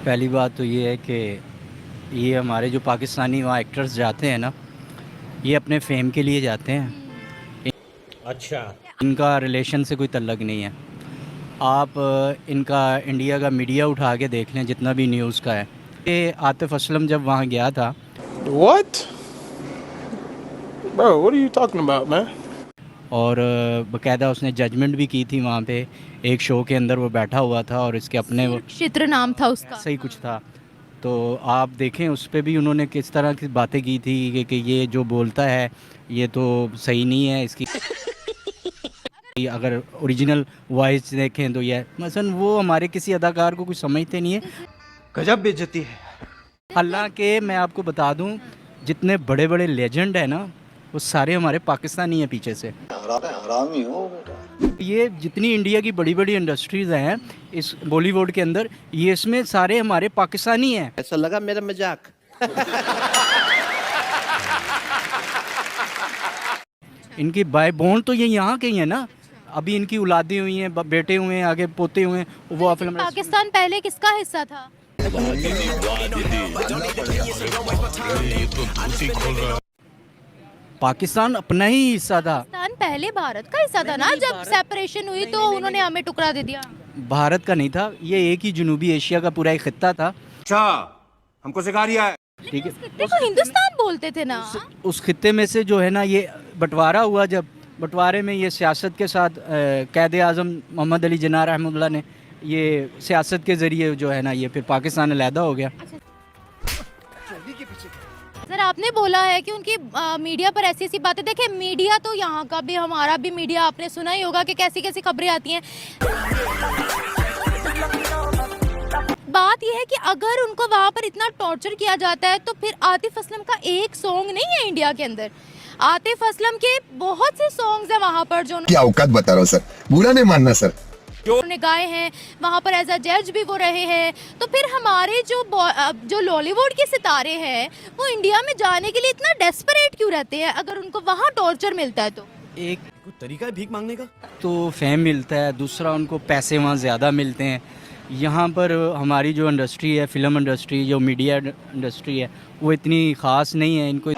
पहली बात तो ये है कि ये हमारे जो पाकिस्तानी वहाँ एक्टर्स जाते हैं ना, ये अपने फेम के लिए जाते हैं। अच्छा। इनका रिलेशन से कोई तल्लक नहीं है। आप इनका इंडिया का मीडिया उठा के देख लें, जितना भी न्यूज़ का है। ये आतिफ असलम जब वहाँ गया था, What? Bro, what are you talking about, man? और बाकायदा उसने जजमेंट भी की थी वहाँ पे। एक शो के अंदर वो बैठा हुआ था और इसके अपने वो चित्र नाम था उसका। ऐसा ही कुछ था। तो आप देखें उस पे भी उन्होंने किस तरह की बातें की थी कि ये जो बोलता है ये तो सही नहीं है इसकी। अगर ओरिजिनल वॉइस देखें तो ये मसलन वो हमारे किसी अदाकार को कुछ समझते नहीं है। गजब बेइज्जती है। हालांकि मैं आपको बता दूं, जितने बड़े बड़े लेजेंड हैं ना, वो सारे हमारे पाकिस्तानी हैं पीछे से। हरामी हो बेटा। ये जितनी इंडिया की बड़ी बड़ी इंडस्ट्रीज़ हैं इस बॉलीवुड के अंदर, ये इसमें सारे हमारे पाकिस्तानी हैं। ऐसा लगा मेरा मजाक। इनकी बाय बॉन्ड तो ये यहाँ के ही है ना। अभी इनकी औलादें हुई हैं, बेटे हुए हैं, आगे पोते हुए हैं। वो फिल्म पाकिस्तान पहले किसका हिस्सा था? पाकिस्तान अपना ही हिस्सा था। पाकिस्तान पहले भारत का हिस्सा था ना। जब सेपरेशन हुई तो उन्होंने हमें टुकड़ा दे दिया। भारत का नहीं था, ये एक ही जनूबी एशिया का पूरा एक खित्ता था। अच्छा, हमको सिखा रिया है। ठीक है, देखो हिंदुस्तान बोलते थे ना। उस खित्ते में से जो है ना, ये बंटवारा हुआ। जब बंटवारे में ये सियासत के साथ कैद आज़म मोहम्मद अली जिन्ना रहमतुल्लाह ने ये सियासत के ज़रिए जो है ना, ये फिर पाकिस्तान अलहदा हो गया। सर आपने बोला है कि उनकी मीडिया पर ऐसी ऐसी बातें, देखें मीडिया तो यहाँ का भी हमारा भी मीडिया, आपने सुना ही होगा कि कैसी कैसी खबरें आती हैं। बात यह है कि अगर उनको वहाँ पर इतना टॉर्चर किया जाता है तो फिर आतिफ असलम का एक सॉन्ग नहीं है इंडिया के अंदर। आतिफ असलम के बहुत से सॉन्ग्स हैं वहाँ पर जो क्या औकात बता रहा हूँ सर, बुरा नहीं मानना सर। उन्होंने गाए हैं, वहाँ पर एज अ जज भी वो रहे हैं। तो फिर हमारे जो लॉलीवुड के सितारे हैं वो इंडिया में जाने के लिए इतना डेस्परेट क्यों रहते हैं अगर उनको वहाँ टॉर्चर मिलता है तो? एक कोई तरीका है भीख मांगने का? तो फेम मिलता है, दूसरा उनको पैसे वहाँ ज़्यादा मिलते हैं। यहाँ पर हमारी जो इंडस्ट्री है, फिल्म इंडस्ट्री, जो मीडिया इंडस्ट्री है, वो इतनी ख़ास नहीं है। इनको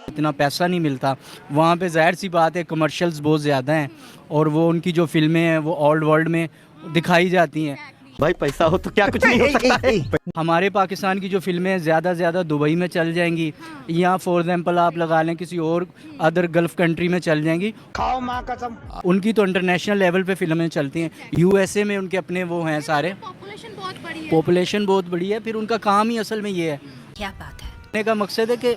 इतना पैसा नहीं मिलता। वहाँ पे ज़ाहिर सी बात है कमर्शियल्स बहुत ज़्यादा हैं और वो उनकी जो फिल्में हैं वो ओल्ड वर्ल्ड में दिखाई जाती हैं। भाई पैसा हो तो क्या कुछ नहीं हो सकता है। हमारे पाकिस्तान की जो फिल्में ज़्यादा से ज़्यादा दुबई में चल जाएंगी, या फॉर एग्जांपल आप लगा लें किसी और अदर गल्फ़ कंट्री में चल जाएंगी। खाओ माँ कसम। उनकी तो इंटरनेशनल लेवल पे फिल्में चलती हैं। यूएसए में उनके अपने वो हैं सारे, पॉपुलेशन बहुत बड़ी है। फिर उनका काम ही असल में ये है। क्या बात है। कहने का मकसद है कि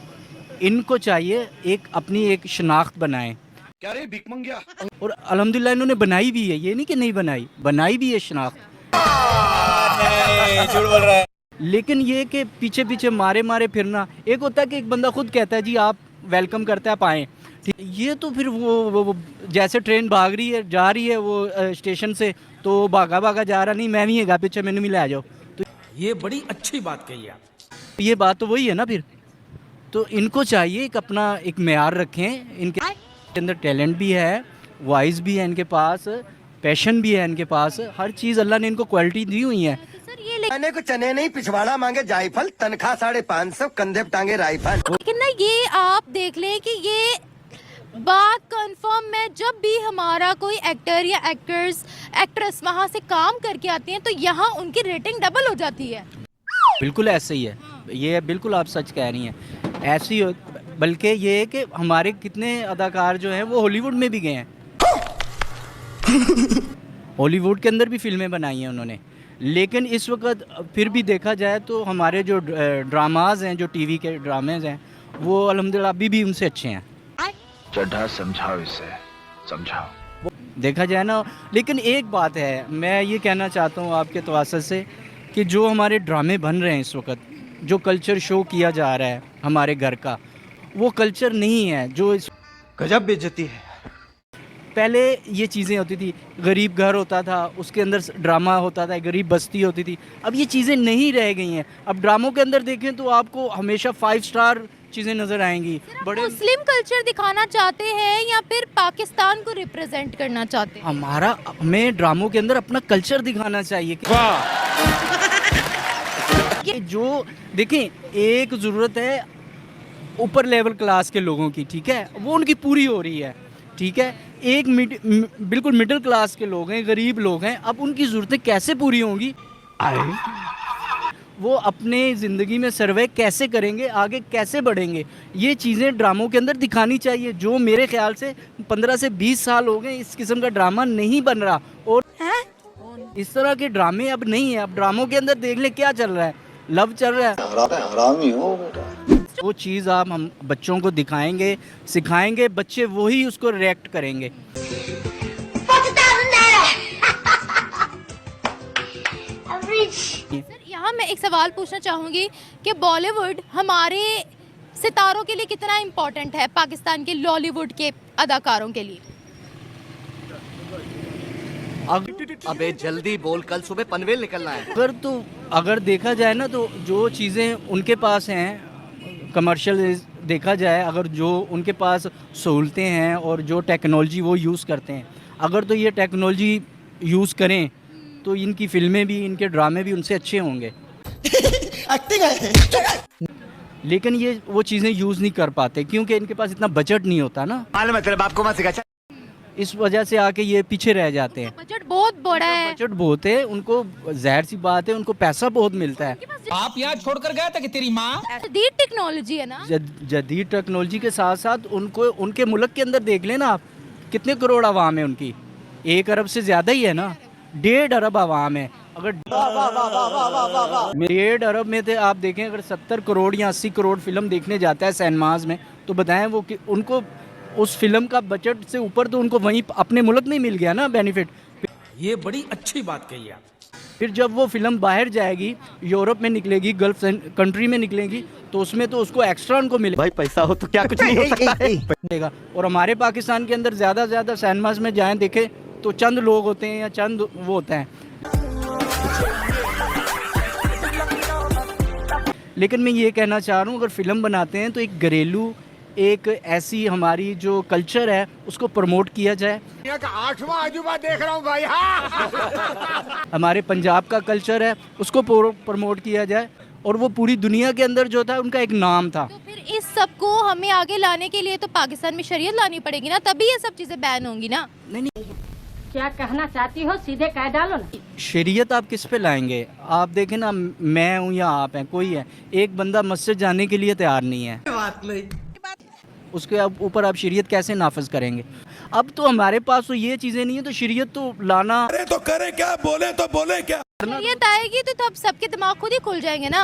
इनको चाहिए एक अपनी एक शनाख्त बनाएं। क्या रे भीख मांग गया? और अल्हम्दुलिल्लाह इन्होंने बनाई भी है, ये नहीं कि नहीं बनाई भी है शनाख्त। झूठ बोल रहा है। लेकिन ये कि पीछे पीछे मारे फिरना। एक होता है कि एक बंदा खुद कहता है जी आप वेलकम करते हैं, आप आएँ। ठीक, ये तो फिर वो जैसे ट्रेन भाग रही है, जा रही है वो स्टेशन से, तो भागा जा रहा, नहीं मैं भी है पीछे, मैंने भी ले आ जाओ। तो ये बड़ी अच्छी बात कही आप। ये बात तो वही है ना फिर। तो इनको चाहिए एक अपना एक मेयार रखें। इनके अंदर टैलेंट भी है, वॉइस भी है इनके पास, पैशन भी है इनके पास, हर चीज़ अल्लाह ने इनको क्वालिटी दी हुई है। सर ये मैंने को चने नहीं पिछवाड़ा मांगे जायफल, तनख्वाह 550, कंधे पे टांगे राइफल। लेकिन ना ये आप देख लें कि ये बात कंफर्म है, जब भी हमारा कोई एक्टर या एक्ट्रेस वहाँ से काम करके आती हैं तो यहाँ उनकी रेटिंग डबल हो जाती है। बिल्कुल ऐसे ही है, ये बिल्कुल आप सच कह रही हैं। ऐसी हो, बल्कि ये है कि हमारे कितने अदाकार जो हैं वो हॉलीवुड में भी गए हैं। हॉलीवुड के अंदर भी फिल्में बनाई हैं उन्होंने। लेकिन इस वक्त फिर भी देखा जाए तो हमारे जो ड्रामाज हैं, जो टीवी के ड्रामेज हैं, वो अल्हम्दुलिल्लाह अभी भी उनसे अच्छे हैं। चड्ढा समझाओ इसे, समझाओ। देखा जाए ना। लेकिन एक बात है, मैं ये कहना चाहता हूँ आपके तवासुत से कि जो हमारे ड्रामे बन रहे हैं इस वक्त, जो कल्चर शो किया जा रहा है हमारे घर का, वो कल्चर नहीं है जो इस गजब बेइज्जती है। पहले ये चीज़ें होती थी, गरीब घर होता था, उसके अंदर ड्रामा होता था, गरीब बस्ती होती थी। अब ये चीज़ें नहीं रह गई हैं। अब ड्रामों के अंदर देखें तो आपको हमेशा 5 स्टार चीज़ें नज़र आएंगी। बड़े मुस्लिम कल्चर दिखाना चाहते हैं या फिर पाकिस्तान को रिप्रेजेंट करना चाहते हैं? हमें ड्रामों के अंदर अपना कल्चर दिखाना चाहिए। वाह ये जो देखें, एक ज़रूरत है ऊपर लेवल क्लास के लोगों की, ठीक है, वो उनकी पूरी हो रही है, ठीक है। एक बिल्कुल मिडिल क्लास के लोग हैं, गरीब लोग हैं, अब उनकी ज़रूरतें कैसे पूरी होंगी? वो अपने ज़िंदगी में सर्वे कैसे करेंगे, आगे कैसे बढ़ेंगे? ये चीज़ें ड्रामों के अंदर दिखानी चाहिए, जो मेरे ख्याल से 15 से 20 साल हो गए इस किस्म का ड्रामा नहीं बन रहा। और इस तरह के ड्रामे अब नहीं है। अब ड्रामों के अंदर देख ले क्या चल रहा है, लव चल रहा है। हरामी हो बेटा। वो चीज़ आप हम बच्चों को दिखाएंगे, सिखाएंगे, बच्चे वही उसको रिएक्ट करेंगे। सर, यहाँ मैं एक सवाल पूछना चाहूँगी कि बॉलीवुड हमारे सितारों के लिए कितना इम्पोर्टेंट है पाकिस्तान के लॉलीवुड के अदाकारों के लिए? अबे जल्दी बोल, कल सुबह पनवेल निकलना है। अगर देखा जाए ना, तो जो चीज़ें उनके पास हैं कमर्शियल देखा जाए, अगर जो उनके पास सहूलतें हैं और जो टेक्नोलॉजी वो यूज़ करते हैं, अगर तो ये टेक्नोलॉजी यूज़ करें तो इनकी फिल्में भी, इनके ड्रामे भी उनसे अच्छे होंगे। लेकिन ये वो चीज़ें यूज़ नहीं कर पाते क्योंकि इनके पास इतना बजट नहीं होता ना, मालूम है तेरे बाप को मत सिखा। इस वजह से आके ये पीछे रह जाते हैं। बजट बहुत बड़ा है। बजट बहुत है उनको, जाहिर सी बात है, उनको पैसा बहुत मिलता है। आप यहाँ छोड़कर गए थे कि तेरी माँ? जदीद टेक्नोलॉजी है ना। जदीद टेक्नोलॉजी के साथ साथ उनको, उनके मुल्क के अंदर देख लेना आप, कितने करोड़ आवाम है उनकी, 1 अरब से ज़्यादा ही है ना, 1.5 अरब आवाम है। अगर 1.5 अरब में थे आप देखें, अगर 70 करोड़ या 80 करोड़ फिल्म देखने जाता है सिनेमाज में, तो बताएं वो कि उनको उस फिल्म का बजट से ऊपर तो उनको वहीं अपने मुल्क में मिल गया ना बेनिफिट। ये बड़ी अच्छी बात कही आप। फिर जब वो फिल्म बाहर जाएगी, यूरोप में निकलेगी, गल्फ कंट्री में निकलेगी, तो उसमें तो उसको एक्स्ट्रा उनको मिलेगा। भाई पैसा हो तो क्या कुछ नहीं हो सकता है। और हमारे पाकिस्तान के अंदर ज़्यादा से ज़्यादा सिनेमाज में जाएं देखें तो चंद लोग होते हैं या चंद वो होते हैं। लेकिन मैं ये कहना चाह रहा हूँ, अगर फिल्म बनाते हैं तो एक घरेलू, एक ऐसी हमारी जो कल्चर है उसको प्रमोट किया जाए। 8वां अजूबा देख रहा हूँ भाई। हमारे पंजाब का कल्चर है उसको प्रमोट किया जाए, और वो पूरी दुनिया के अंदर जो था उनका एक नाम था। तो फिर इस सब को हमें आगे लाने के लिए तो पाकिस्तान में शरीयत लानी पड़ेगी ना, तभी ये सब चीजें बैन होंगी ना। नहीं, क्या कहना चाहती हो सीधे कह डालो ना। शरीयत आप किस पे लाएंगे? आप देखें ना, मैं हूँ या आप हैं, कोई है, एक बंदा मस्जिद जाने के लिए तैयार नहीं है, उसके ऊपर आप शरीयत कैसे नाफिज करेंगे? अब तो हमारे पास तो ये चीज़ें नहीं है, तो शरीयत तो लाना। अरे तो करे क्या, बोले तो बोले क्या। शरीयत आएगी तो तब सबके दिमाग खुद ही खुल जाएंगे ना।